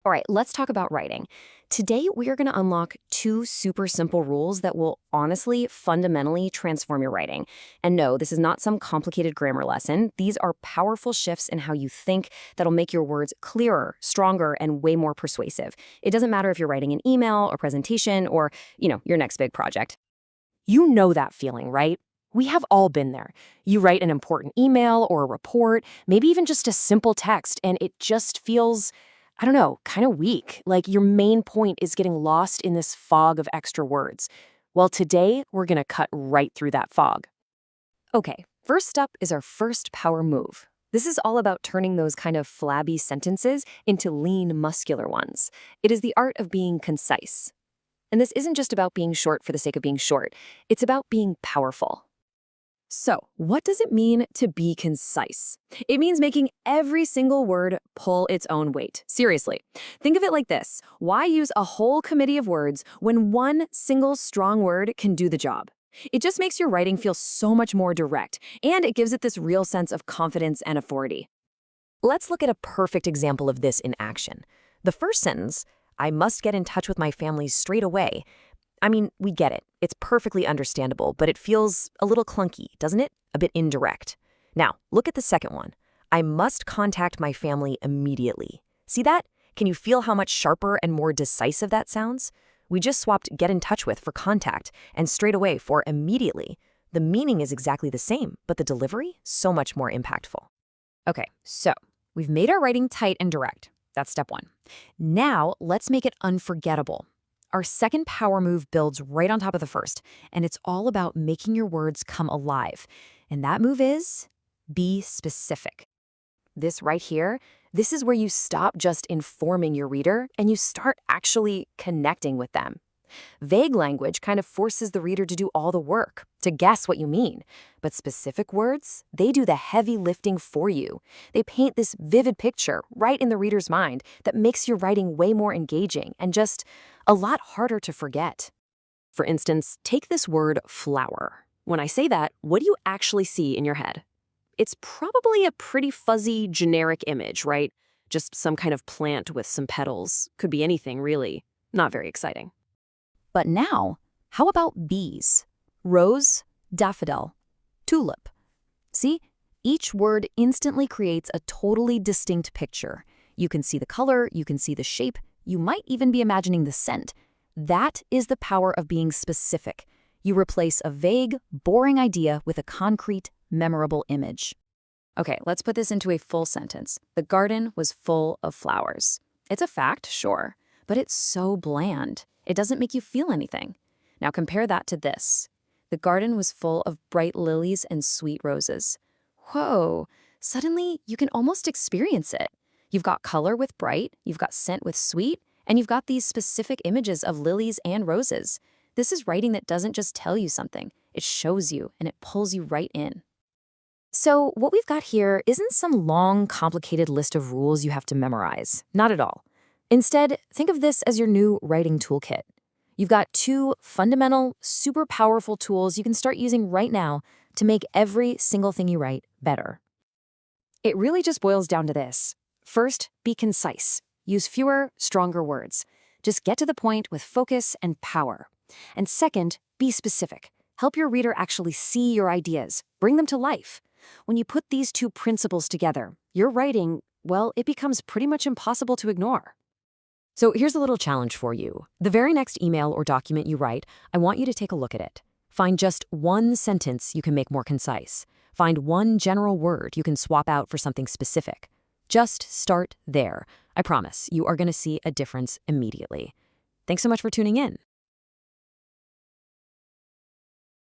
All right, let's talk about writing. Today, we are going to unlock two super simple rules that will honestly, fundamentally transform your writing. And no, this is not some complicated grammar lesson. These are powerful shifts in how you think that'll make your words clearer, stronger, and way more persuasive. It doesn't matter if you're writing an email or presentation or, your next big project. You know that feeling, right? We have all been there. You write an important email or a report, maybe even just a simple text, and it just feels, I don't know, kind of weak. Like your main point is getting lost in this fog of extra words. Well, today we're going to cut right through that fog. Okay, first up is our first power move. This is all about turning those kind of flabby sentences into lean, muscular ones. It is the art of being concise. And this isn't just about being short for the sake of being short. It's about being powerful. So, what does it mean to be concise? It means making every single word pull its own weight. Seriously. Think of it like this. Why use a whole committee of words when one single strong word can do the job? It just makes your writing feel so much more direct, and it gives it this real sense of confidence and authority. Let's look at a perfect example of this in action. The first sentence, I must get in touch with my family straight away. I mean, we get it. It's perfectly understandable, but it feels a little clunky, doesn't it? A bit indirect. Now, look at the second one. I must contact my family immediately. See that? Can you feel how much sharper and more decisive that sounds? We just swapped get in touch with for contact and straight away for immediately. The meaning is exactly the same, but the delivery, so much more impactful. Okay, so we've made our writing tight and direct. That's step one. Now, let's make it unforgettable. Our second power move builds right on top of the first, and it's all about making your words come alive. And that move is be specific. This right here, this is where you stop just informing your reader and you start actually connecting with them. Vague language kind of forces the reader to do all the work, to guess what you mean. But specific words, they do the heavy lifting for you. They paint this vivid picture right in the reader's mind that makes your writing way more engaging and just a lot harder to forget. For instance, take this word flower. When I say that, what do you actually see in your head? It's probably a pretty fuzzy, generic image, right? Just some kind of plant with some petals. Could be anything, really. Not very exciting. But now, how about bees? Rose, daffodil, tulip. See, each word instantly creates a totally distinct picture. You can see the color, you can see the shape, you might even be imagining the scent. That is the power of being specific. You replace a vague, boring idea with a concrete, memorable image. Okay, let's put this into a full sentence. The garden was full of flowers. It's a fact, sure, but it's so bland. It doesn't make you feel anything. Now compare that to this. The garden was full of bright lilies and sweet roses. Whoa, suddenly you can almost experience it. You've got color with bright, you've got scent with sweet, and you've got these specific images of lilies and roses. This is writing that doesn't just tell you something, it shows you and it pulls you right in. So what we've got here isn't some long, complicated list of rules you have to memorize. Not at all. Instead, think of this as your new writing toolkit. You've got two fundamental, super powerful tools you can start using right now to make every single thing you write better. It really just boils down to this. First, be concise. Use fewer, stronger words. Just get to the point with focus and power. And second, be specific. Help your reader actually see your ideas. Bring them to life. When you put these two principles together, your writing, well, it becomes pretty much impossible to ignore. So here's a little challenge for you. The very next email or document you write, I want you to take a look at it. Find just one sentence you can make more concise. Find one general word you can swap out for something specific. Just start there. I promise you are going to see a difference immediately. Thanks so much for tuning in.